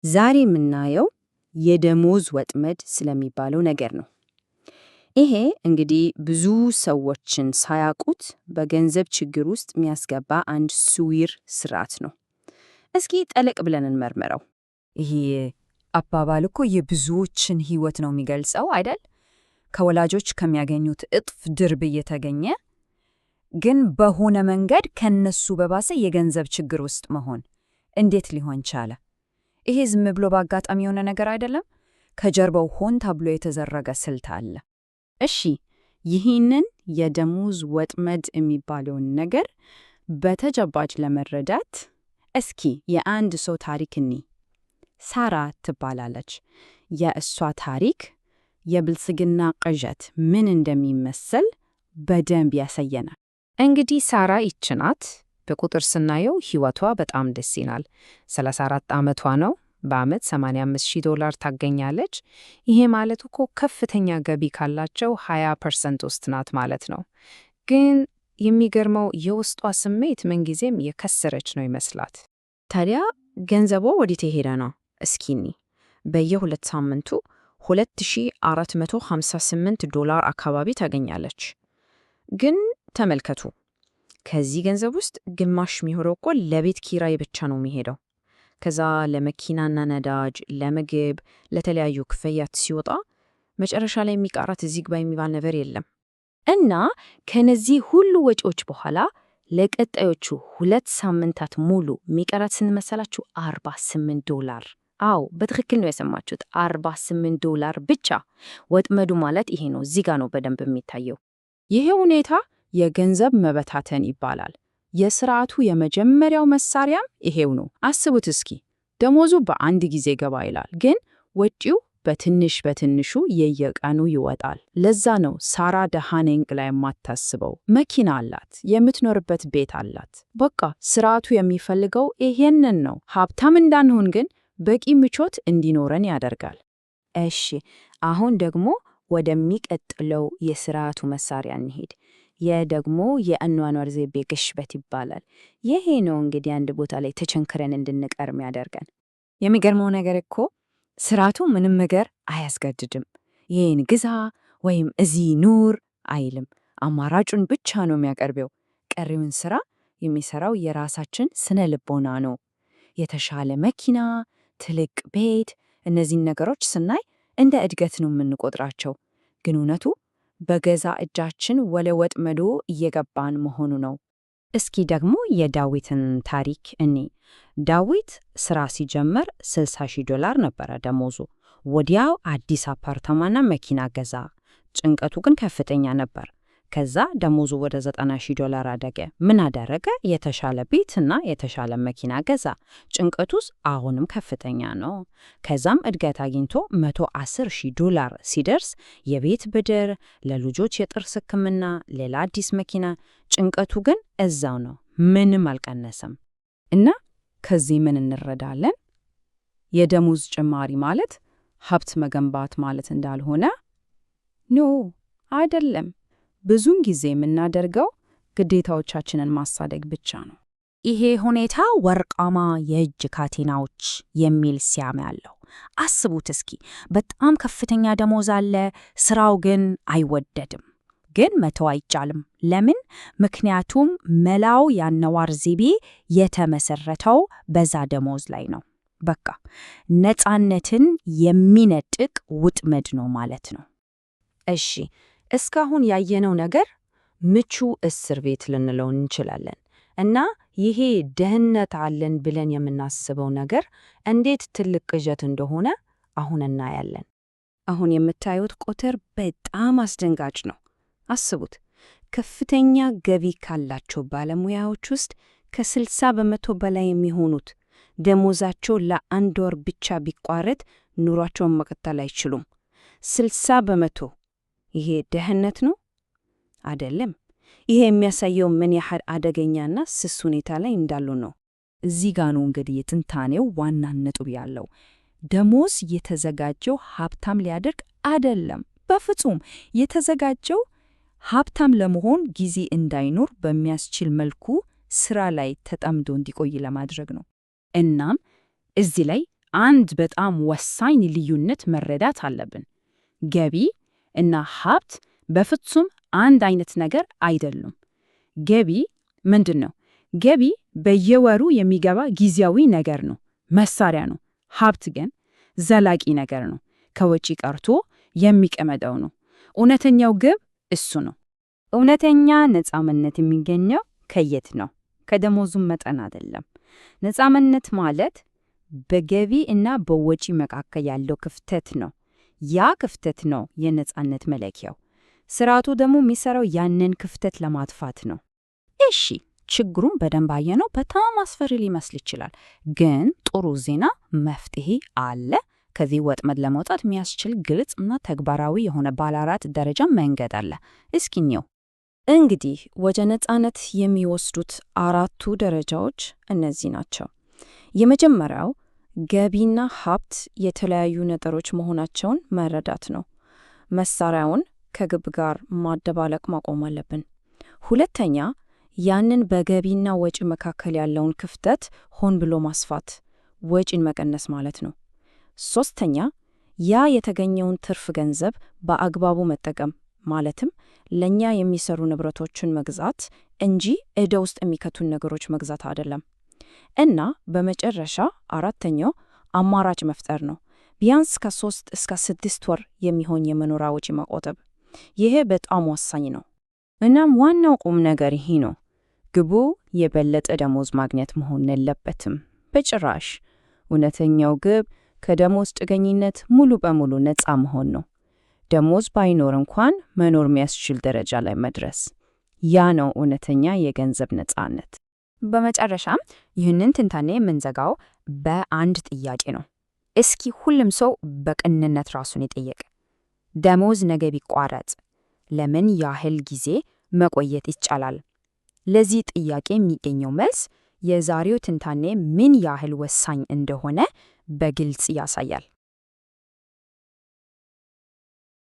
ዛሬ የምናየው የደሞዝ ወጥመድ ስለሚባለው ነገር ነው። ይሄ እንግዲህ ብዙ ሰዎችን ሳያውቁት በገንዘብ ችግር ውስጥ የሚያስገባ አንድ ስዊር ስርዓት ነው። እስኪ ጠለቅ ብለን እንመርምረው። ይሄ አባባል እኮ የብዙዎችን ሕይወት ነው የሚገልጸው አይደል? ከወላጆች ከሚያገኙት እጥፍ ድርብ እየተገኘ ግን በሆነ መንገድ ከነሱ በባሰ የገንዘብ ችግር ውስጥ መሆን እንዴት ሊሆን ቻለ? ይሄ ዝም ብሎ በአጋጣሚ የሆነ ነገር አይደለም። ከጀርባው ሆን ተብሎ የተዘረገ ስልት አለ። እሺ፣ ይህንን የደሞዝ ወጥመድ የሚባለውን ነገር በተጨባጭ ለመረዳት እስኪ የአንድ ሰው ታሪክ እኒ ሳራ ትባላለች። የእሷ ታሪክ የብልጽግና ቅዠት ምን እንደሚመስል በደንብ ያሳየናል። እንግዲህ ሳራ ይች ናት። በቁጥር ስናየው ሕይወቷ በጣም ደስ ይላል። 34 ዓመቷ ነው። በዓመት $85,000 ታገኛለች። ይሄ ማለት እኮ ከፍተኛ ገቢ ካላቸው 20% ውስጥ ናት ማለት ነው። ግን የሚገርመው የውስጧ ስሜት ምንጊዜም የከሰረች ነው ይመስላት። ታዲያ ገንዘቧ ወዴት የሄደ ነው? እስኪኒ በየ2 ሳምንቱ $2,458 አካባቢ ታገኛለች። ግን ተመልከቱ፣ ከዚህ ገንዘብ ውስጥ ግማሽ የሚሆነው እኮ ለቤት ኪራይ ብቻ ነው የሚሄደው። ከዛ ለመኪናና ነዳጅ፣ ለምግብ፣ ለተለያዩ ክፍያት ሲወጣ መጨረሻ ላይ የሚቀራት እዚህ ግባ የሚባል ነገር የለም። እና ከነዚህ ሁሉ ወጪዎች በኋላ ለቀጣዮቹ 2 ሳምንታት ሙሉ የሚቀራት ስንመሰላችሁ $48። አዎ በትክክል ነው የሰማችሁት፣ $48 ብቻ። ወጥመዱ ማለት ይሄ ነው። እዚህ ጋ ነው በደንብ የሚታየው። ይሄ ሁኔታ የገንዘብ መበታተን ይባላል። የስርዓቱ የመጀመሪያው መሳሪያም ይሄው ነው። አስቡት እስኪ፣ ደሞዙ በአንድ ጊዜ ገባ ይላል፣ ግን ወጪው በትንሽ በትንሹ የየቀኑ ይወጣል። ለዛ ነው ሳራ ደሃ ነኝ ብላ የማታስበው። መኪና አላት፣ የምትኖርበት ቤት አላት። በቃ ስርዓቱ የሚፈልገው ይሄንን ነው። ሀብታም እንዳንሆን ግን በቂ ምቾት እንዲኖረን ያደርጋል። እሺ፣ አሁን ደግሞ ወደሚቀጥለው የስርዓቱ መሳሪያ እንሂድ። ደግሞ የአኗኗር ዘይቤ ግሽበት ይባላል። ይሄ ነው እንግዲህ አንድ ቦታ ላይ ተቸንክረን እንድንቀርም ያደርገን። የሚገርመው ነገር እኮ ስርዓቱ ምንም ነገር አያስገድድም። ይህን ግዛ ወይም እዚህ ኑር አይልም። አማራጩን ብቻ ነው የሚያቀርበው። ቀሪውን ስራ የሚሰራው የራሳችን ስነ ልቦና ነው። የተሻለ መኪና፣ ትልቅ ቤት፣ እነዚህን ነገሮች ስናይ እንደ እድገት ነው የምንቆጥራቸው። ግን እውነቱ በገዛ እጃችን ወደ ወጥመዱ እየገባን መሆኑ ነው። እስኪ ደግሞ የዳዊትን ታሪክ እኔ ዳዊት ስራ ሲጀምር $60,000 ነበረ ደሞዙ። ወዲያው አዲስ አፓርታማና መኪና ገዛ። ጭንቀቱ ግን ከፍተኛ ነበር። ከዛ ደሞዙ ወደ $90,000 አደገ። ምን አደረገ? የተሻለ ቤትና የተሻለ መኪና ገዛ። ጭንቀቱስ አሁንም ከፍተኛ ነው። ከዛም እድገት አግኝቶ $110,000 ሲደርስ የቤት ብድር፣ ለልጆች የጥርስ ሕክምና፣ ሌላ አዲስ መኪና። ጭንቀቱ ግን እዛው ነው፣ ምንም አልቀነሰም። እና ከዚህ ምን እንረዳለን? የደሞዝ ጭማሪ ማለት ሀብት መገንባት ማለት እንዳልሆነ። ኖ አይደለም። ብዙን ጊዜ የምናደርገው ግዴታዎቻችንን ማሳደግ ብቻ ነው። ይሄ ሁኔታ ወርቃማ የእጅ ካቴናዎች የሚል ስያሜ አለው። አስቡት እስኪ፣ በጣም ከፍተኛ ደሞዝ አለ፣ ስራው ግን አይወደድም። ግን መተው አይቻልም። ለምን? ምክንያቱም መላው የአኗኗር ዘይቤ የተመሰረተው በዛ ደሞዝ ላይ ነው። በቃ ነፃነትን የሚነጥቅ ውጥመድ ነው ማለት ነው። እሺ፣ እስካሁን ያየነው ነገር ምቹ እስር ቤት ልንለው እንችላለን። እና ይሄ ደህንነት አለን ብለን የምናስበው ነገር እንዴት ትልቅ ቅዠት እንደሆነ አሁን እናያለን። አሁን የምታዩት ቁጥር በጣም አስደንጋጭ ነው። አስቡት፣ ከፍተኛ ገቢ ካላቸው ባለሙያዎች ውስጥ ከ60% በላይ የሚሆኑት ደሞዛቸው ለአንድ ወር ብቻ ቢቋረጥ ኑሯቸውን መቀጠል አይችሉም። 60%! ይሄ ድህነት ነው አይደለም። ይሄ የሚያሳየው ምን ያህል አደገኛና ስስ ሁኔታ ላይ እንዳሉ ነው። እዚህ ጋ ነው እንግዲህ የትንታኔው ዋና ነጥብ ያለው። ደሞዝ የተዘጋጀው ሀብታም ሊያደርግ አይደለም። በፍጹም የተዘጋጀው ሀብታም ለመሆን ጊዜ እንዳይኖር በሚያስችል መልኩ ስራ ላይ ተጠምዶ እንዲቆይ ለማድረግ ነው። እናም እዚህ ላይ አንድ በጣም ወሳኝ ልዩነት መረዳት አለብን። ገቢ እና ሀብት በፍጹም አንድ አይነት ነገር አይደሉም። ገቢ ምንድን ነው? ገቢ በየወሩ የሚገባ ጊዜያዊ ነገር ነው፣ መሳሪያ ነው። ሀብት ግን ዘላቂ ነገር ነው፣ ከወጪ ቀርቶ የሚቀመጠው ነው። እውነተኛው ግብ እሱ ነው። እውነተኛ ነፃነት የሚገኘው ከየት ነው? ከደሞዙም መጠን አይደለም። ነፃነት ማለት በገቢ እና በወጪ መካከል ያለው ክፍተት ነው። ያ ክፍተት ነው የነፃነት መለኪያው። ስርዓቱ ደግሞ የሚሰራው ያንን ክፍተት ለማጥፋት ነው። እሺ፣ ችግሩን በደንብ አየነው። በጣም አስፈሪ ሊመስል ይችላል፣ ግን ጥሩ ዜና መፍትሄ አለ። ከዚህ ወጥመድ ለመውጣት የሚያስችል ግልጽ እና ተግባራዊ የሆነ ባለ 4 ደረጃ መንገድ አለ። እስኪ እንየው። እንግዲህ ወደ ነፃነት የሚወስዱት 4ቱ ደረጃዎች እነዚህ ናቸው። የመጀመሪያው ገቢና ሀብት የተለያዩ ነገሮች መሆናቸውን መረዳት ነው። መሳሪያውን ከግብ ጋር ማደባለቅ ማቆም አለብን። ሁለተኛ፣ ያንን በገቢና ወጪ መካከል ያለውን ክፍተት ሆን ብሎ ማስፋት፣ ወጪን መቀነስ ማለት ነው። ሶስተኛ፣ ያ የተገኘውን ትርፍ ገንዘብ በአግባቡ መጠቀም ማለትም ለኛ የሚሰሩ ንብረቶችን መግዛት እንጂ ዕዳ ውስጥ የሚከቱን ነገሮች መግዛት አይደለም። እና በመጨረሻ አራተኛው አማራጭ መፍጠር ነው። ቢያንስ ከ3 እስከ 6 ወር የሚሆን የመኖሪያ ወጪ መቆጠብ። ይሄ በጣም ወሳኝ ነው። እናም ዋናው ቁም ነገር ይሄ ነው። ግቡ የበለጠ ደሞዝ ማግኘት መሆን የለበትም በጭራሽ። እውነተኛው ግብ ከደሞዝ ጥገኝነት ሙሉ በሙሉ ነፃ መሆን ነው። ደሞዝ ባይኖር እንኳን መኖር የሚያስችል ደረጃ ላይ መድረስ። ያ ነው እውነተኛ የገንዘብ ነፃነት። በመጨረሻም ይህንን ትንታኔ የምንዘጋው በአንድ ጥያቄ ነው። እስኪ ሁሉም ሰው በቅንነት ራሱን ይጠይቅ። ደሞዝ ነገ ቢቋረጥ ለምን ያህል ጊዜ መቆየት ይቻላል? ለዚህ ጥያቄ የሚገኘው መልስ የዛሬው ትንታኔ ምን ያህል ወሳኝ እንደሆነ በግልጽ ያሳያል።